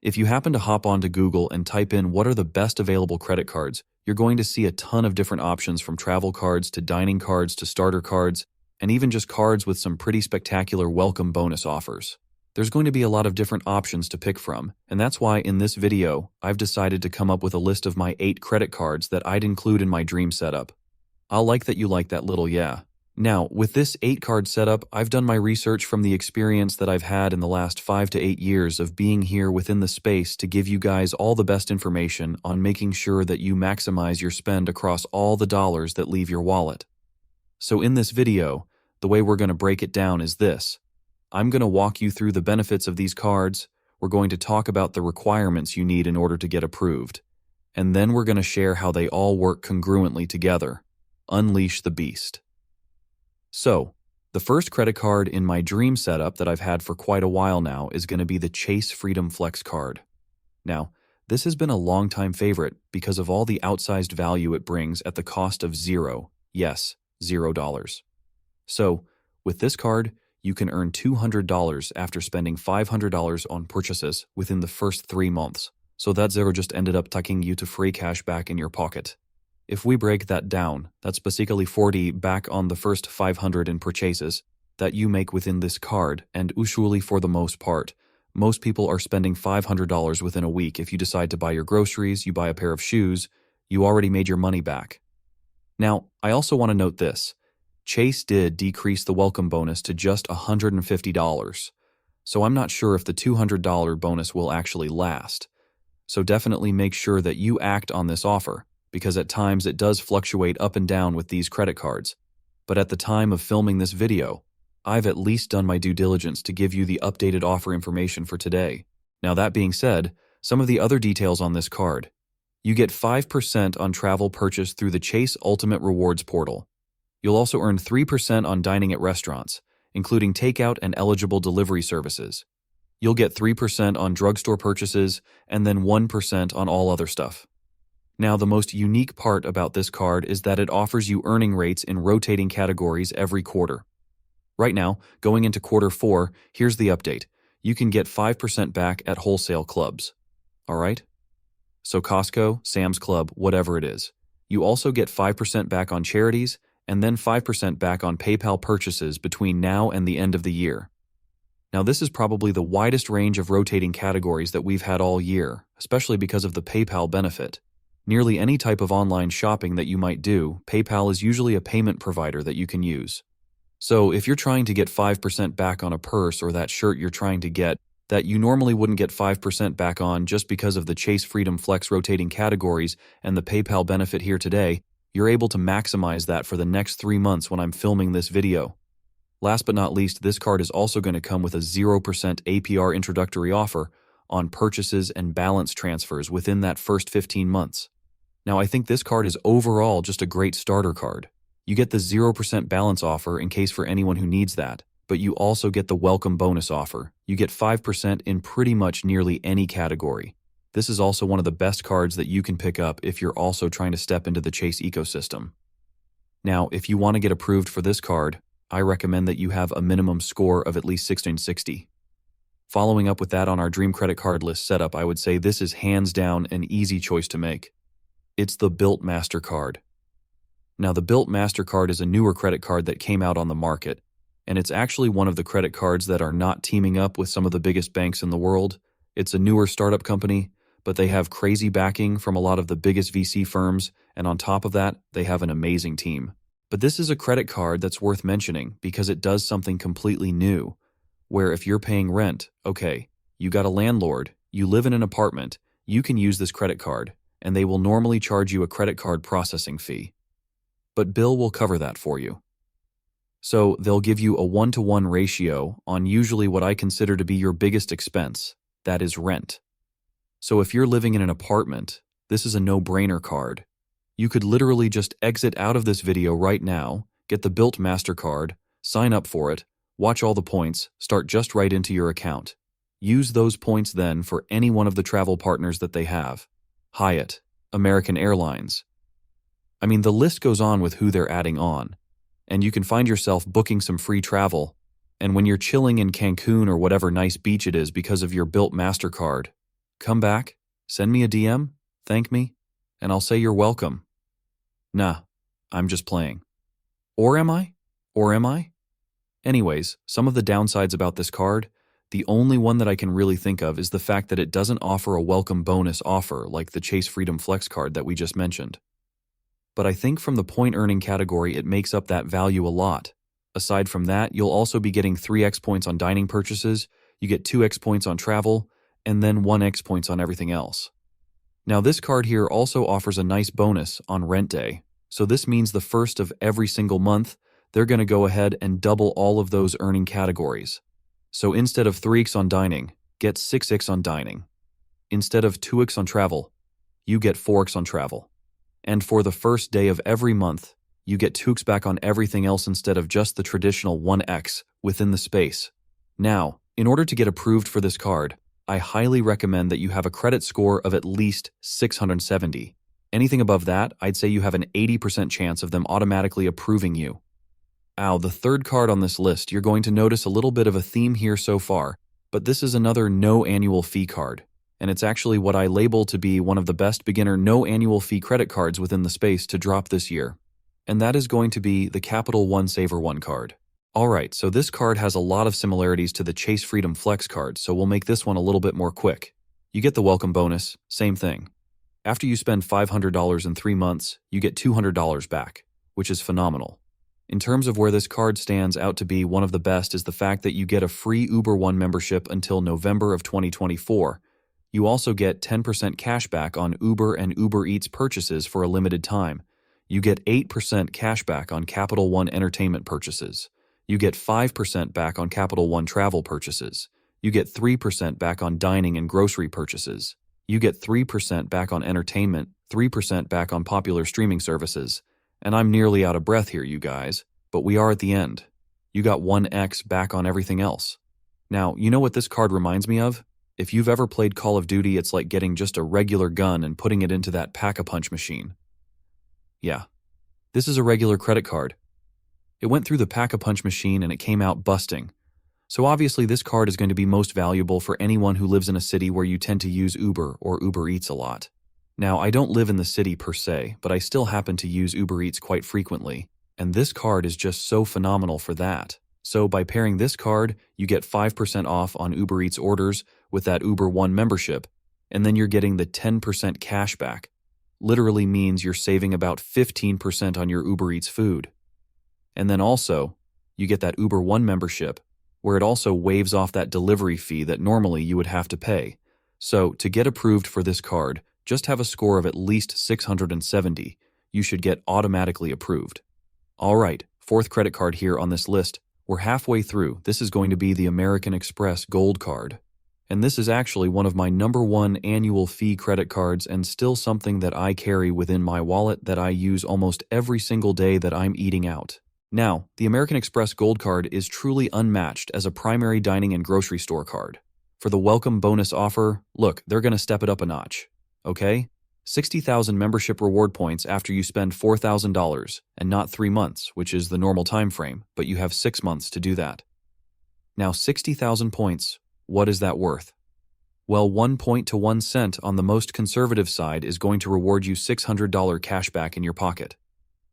If you happen to hop onto Google and type in what are the best available credit cards, you're going to see a ton of different options from travel cards to dining cards to starter cards, and even just cards with some pretty spectacular welcome bonus offers. There's going to be a lot of different options to pick from, and that's why in this video, I've decided to come up with a list of my 8 credit cards that I'd include in my dream setup. I'll like that you like that little yeah. Now, with this 8-card setup, I've done my research from the experience that I've had in the last 5 to 8 years of being here within the space to give you guys all the best information on making sure that you maximize your spend across all the dollars that leave your wallet. So in this video, the way we're going to break it down is this. I'm going to walk you through the benefits of these cards, we're going to talk about the requirements you need in order to get approved, and then we're going to share how they all work congruently together. Unleash the beast. So, the first credit card in my dream setup that I've had for quite a while now is going to be the Chase Freedom Flex card. Now, this has been a long-time favorite because of all the outsized value it brings at the cost of $0. Yes, $0. So, with this card, you can earn $200 after spending $500 on purchases within the first 3 months. So that $0 just ended up tucking you to free cash back in your pocket. If we break that down, that's basically $40 back on the first $500 in purchases that you make within this card, and usually for the most part, most people are spending $500 within a week. If you decide to buy your groceries, you buy a pair of shoes, you already made your money back. Now, I also want to note this. Chase did decrease the welcome bonus to just $150, so I'm not sure if the $200 bonus will actually last. So definitely make sure that you act on this offer, because at times it does fluctuate up and down with these credit cards. But at the time of filming this video, I've at least done my due diligence to give you the updated offer information for today. Now that being said, some of the other details on this card. You get 5% on travel purchase through the Chase Ultimate Rewards portal. You'll also earn 3% on dining at restaurants, including takeout and eligible delivery services. You'll get 3% on drugstore purchases, and then 1% on all other stuff. Now, the most unique part about this card is that it offers you earning rates in rotating categories every quarter. Right now, going into quarter 4, here's the update. You can get 5% back at wholesale clubs. Alright? So Costco, Sam's Club, whatever it is. You also get 5% back on charities, and then 5% back on PayPal purchases between now and the end of the year. Now, this is probably the widest range of rotating categories that we've had all year, especially because of the PayPal benefit. Nearly any type of online shopping that you might do, PayPal is usually a payment provider that you can use. So if you're trying to get 5% back on a purse or that shirt you're trying to get that you normally wouldn't get 5% back on just because of the Chase Freedom Flex rotating categories and the PayPal benefit here today, you're able to maximize that for the next 3 months when I'm filming this video. Last but not least, this card is also going to come with a 0% APR introductory offer on purchases and balance transfers within that first 15 months. Now, I think this card is overall just a great starter card. You get the 0% balance offer in case for anyone who needs that, but you also get the welcome bonus offer. You get 5% in pretty much nearly any category. This is also one of the best cards that you can pick up if you're also trying to step into the Chase ecosystem. Now, if you want to get approved for this card, I recommend that you have a minimum score of at least 1660. Following up with that on our dream credit card list setup, I would say this is hands down an easy choice to make. It's the Bilt MasterCard. Now, the Bilt MasterCard is a newer credit card that came out on the market, and it's actually one of the credit cards that are not teaming up with some of the biggest banks in the world. It's a newer startup company, but they have crazy backing from a lot of the biggest VC firms, and on top of that, they have an amazing team. But this is a credit card that's worth mentioning because it does something completely new, where if you're paying rent, okay, you got a landlord, you live in an apartment, you can use this credit card, and they will normally charge you a credit card processing fee. But Bill will cover that for you. So they'll give you a 1-to-1 ratio on usually what I consider to be your biggest expense, that is rent. So if you're living in an apartment, this is a no-brainer card. You could literally just exit out of this video right now, get the Bilt MasterCard, sign up for it, watch all the points, start just right into your account. Use those points then for any one of the travel partners that they have. Hyatt, American Airlines. I mean, the list goes on with who they're adding on. And you can find yourself booking some free travel. And when you're chilling in Cancun or whatever nice beach it is because of your Bilt MasterCard, Come back, send me a DM, thank me, and I'll say you're welcome. Nah, I'm just playing. Or am I? Or am I? Anyways, some of the downsides about this card, the only one that I can really think of is the fact that it doesn't offer a welcome bonus offer like the Chase Freedom Flex card that we just mentioned. But I think from the point earning category, it makes up that value a lot. Aside from that, you'll also be getting 3x points on dining purchases, you get 2x points on travel, and then 1x points on everything else. Now this card here also offers a nice bonus on rent day. So this means the first of every single month, they're going to go ahead and double all of those earning categories. So instead of 3x on dining, get 6x on dining. Instead of 2x on travel, you get 4x on travel. And for the first day of every month, you get 2x back on everything else instead of just the traditional 1x within the space. Now, in order to get approved for this card, I highly recommend that you have a credit score of at least 670. Anything above that, I'd say you have an 80% chance of them automatically approving you. The third card on this list, you're going to notice a little bit of a theme here so far, but this is another no annual fee card, and it's actually what I label to be one of the best beginner no annual fee credit cards within the space to drop this year. And that is going to be the Capital One Savor One card. Alright, so this card has a lot of similarities to the Chase Freedom Flex card, so we'll make this one a little bit more quick. You get the welcome bonus, same thing. After you spend $500 in 3 months, you get $200 back, which is phenomenal. In terms of where this card stands out to be one of the best is the fact that you get a free Uber One membership until November of 2024. You also get 10% cash back on Uber and Uber Eats purchases for a limited time. You get 8% cash back on Capital One entertainment purchases. You get 5% back on Capital One travel purchases. You get 3% back on dining and grocery purchases. You get 3% back on entertainment, 3% back on popular streaming services. And I'm nearly out of breath here, you guys, but we are at the end. You got 1x back on everything else. Now, you know what this card reminds me of? If you've ever played Call of Duty, it's like getting just a regular gun and putting it into that Pack-a-Punch machine. Yeah, this is a regular credit card. It went through the Pack-a-Punch machine and it came out busting. So obviously this card is going to be most valuable for anyone who lives in a city where you tend to use Uber or Uber Eats a lot. Now, I don't live in the city per se, but I still happen to use Uber Eats quite frequently, and this card is just so phenomenal for that. So by pairing this card, you get 5% off on Uber Eats orders with that Uber One membership, and then you're getting the 10% cash back. Literally means you're saving about 15% on your Uber Eats food. And then also, you get that Uber One membership, where it also waives off that delivery fee that normally you would have to pay. So to get approved for this card, just have a score of at least 670. You should get automatically approved. Alright, fourth credit card here on this list. We're halfway through. This is going to be the American Express Gold Card. And this is actually one of my #1 annual fee credit cards and still something that I carry within my wallet that I use almost every single day that I'm eating out. Now, the American Express Gold Card is truly unmatched as a primary dining and grocery store card. For the welcome bonus offer, look, they're going to step it up a notch. Okay? 60,000 membership reward points after you spend $4,000 and not 3 months, which is the normal time frame, but you have 6 months to do that. Now, 60,000 points, what is that worth? Well, 1 point to 1 cent on the most conservative side is going to reward you $600 cash back in your pocket.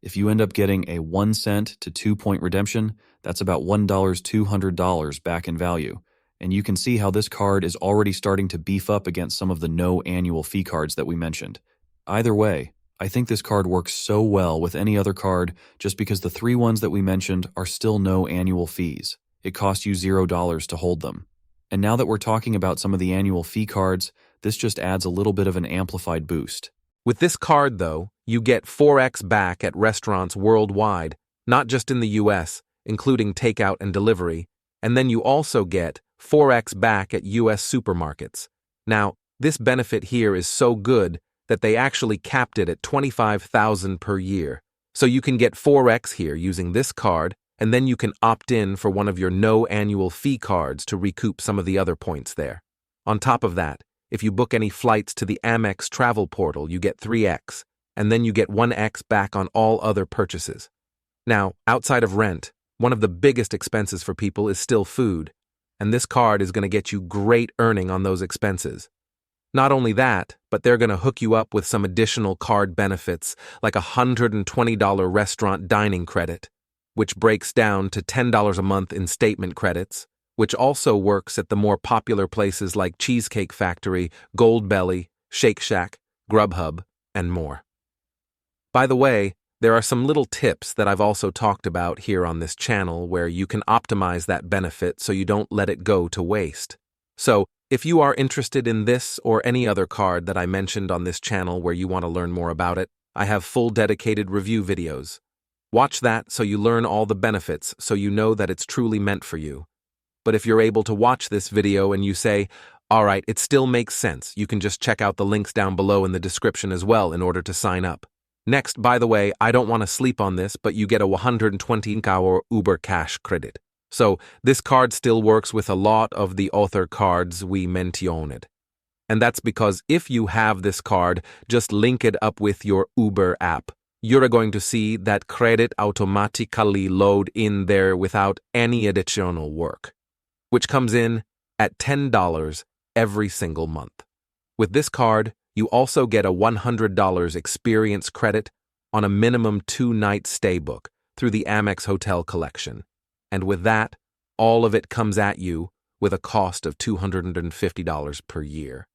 If you end up getting a 1 cent to 2 point redemption, that's about $200 back in value. And you can see how this card is already starting to beef up against some of the no annual fee cards that we mentioned. Either way, I think this card works so well with any other card just because the 3 ones that we mentioned are still no annual fees. It costs you $0 to hold them. And now that we're talking about some of the annual fee cards, this just adds a little bit of an amplified boost. With this card, though, you get 4x back at restaurants worldwide, not just in the US, including takeout and delivery, and then you also get 4x back at US supermarkets. Now, this benefit here is so good that they actually capped it at $25,000 per year. So you can get 4x here using this card, and then you can opt in for one of your no annual fee cards to recoup some of the other points there. On top of that, if you book any flights to the Amex travel portal, you get 3x, and then you get 1x back on all other purchases. Now, outside of rent, one of the biggest expenses for people is still food, and this card is going to get you great earning on those expenses. Not only that, but they're going to hook you up with some additional card benefits like a $120 restaurant dining credit, which breaks down to $10 a month in statement credits, which also works at the more popular places like Cheesecake Factory, Goldbelly, Shake Shack, Grubhub, and more. By the way, there are some little tips that I've also talked about here on this channel where you can optimize that benefit so you don't let it go to waste. So, if you are interested in this or any other card that I mentioned on this channel where you want to learn more about it, I have full dedicated review videos. Watch that so you learn all the benefits so you know that it's truly meant for you. But if you're able to watch this video and you say, alright, it still makes sense, you can just check out the links down below in the description as well in order to sign up. Next, by the way, I don't want to sleep on this, but you get a 120 Uber cash credit. So, this card still works with a lot of the other cards we mentioned. And that's because if you have this card, just link it up with your Uber app. You're going to see that credit automatically load in there without any additional work, which comes in at $10 every single month. With this card, you also get a $100 experience credit on a minimum 2-night stay book through the Amex Hotel Collection. And with that, all of it comes at you with a cost of $250 per year.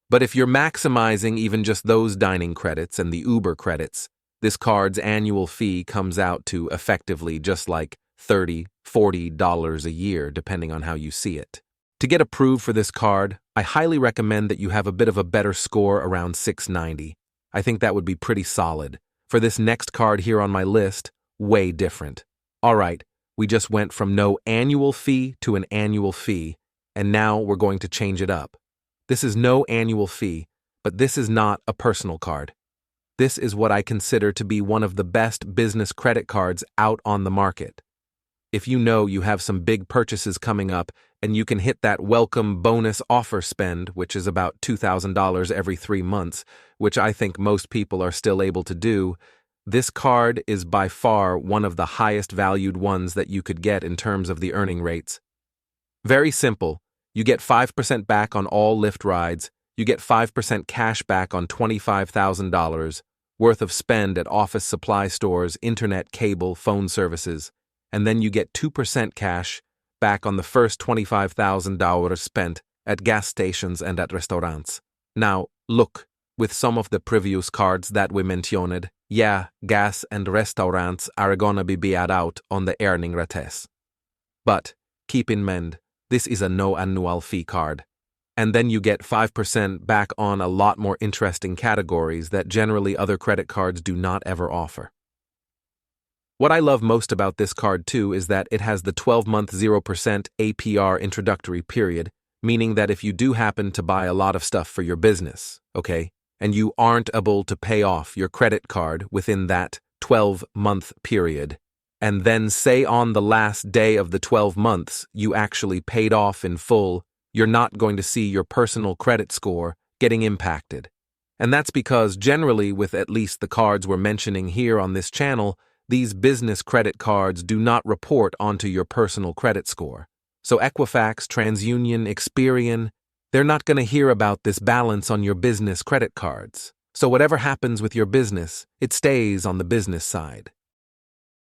But if you're maximizing even just those dining credits and the Uber credits, this card's annual fee comes out to effectively just like $30, $40 a year, depending on how you see it. To get approved for this card, I highly recommend that you have a bit of a better score around 690. I think that would be pretty solid. For this next card here on my list, way different. Alright, we just went from no annual fee to an annual fee, and now we're going to change it up. This is no annual fee, but this is not a personal card. This is what I consider to be one of the best business credit cards out on the market. If you know you have some big purchases coming up and you can hit that welcome bonus offer spend, which is about $2,000 every 3 months, which I think most people are still able to do, this card is by far one of the highest valued ones that you could get in terms of the earning rates. Very simple. You get 5% back on all Lyft rides, you get 5% cash back on $25,000 worth of spend at office supply stores, internet, cable, phone services, and then you get 2% cash back on the first $25,000 spent at gas stations and at restaurants. Now, look, with some of the previous cards that we mentioned, yeah, gas and restaurants are gonna be beat out on the earning rates. But keep in mind, this is a no annual fee card. And then you get 5% back on a lot more interesting categories that generally other credit cards do not ever offer. What I love most about this card too is that it has the 12-month 0% APR introductory period, meaning that if you do happen to buy a lot of stuff for your business, okay, and you aren't able to pay off your credit card within that 12-month period, and then say on the last day of the 12 months you actually paid off in full, you're not going to see your personal credit score getting impacted. And that's because generally with at least the cards we're mentioning here on this channel, these business credit cards do not report onto your personal credit score. So Equifax, TransUnion, Experian, they're not going to hear about this balance on your business credit cards. So whatever happens with your business, it stays on the business side.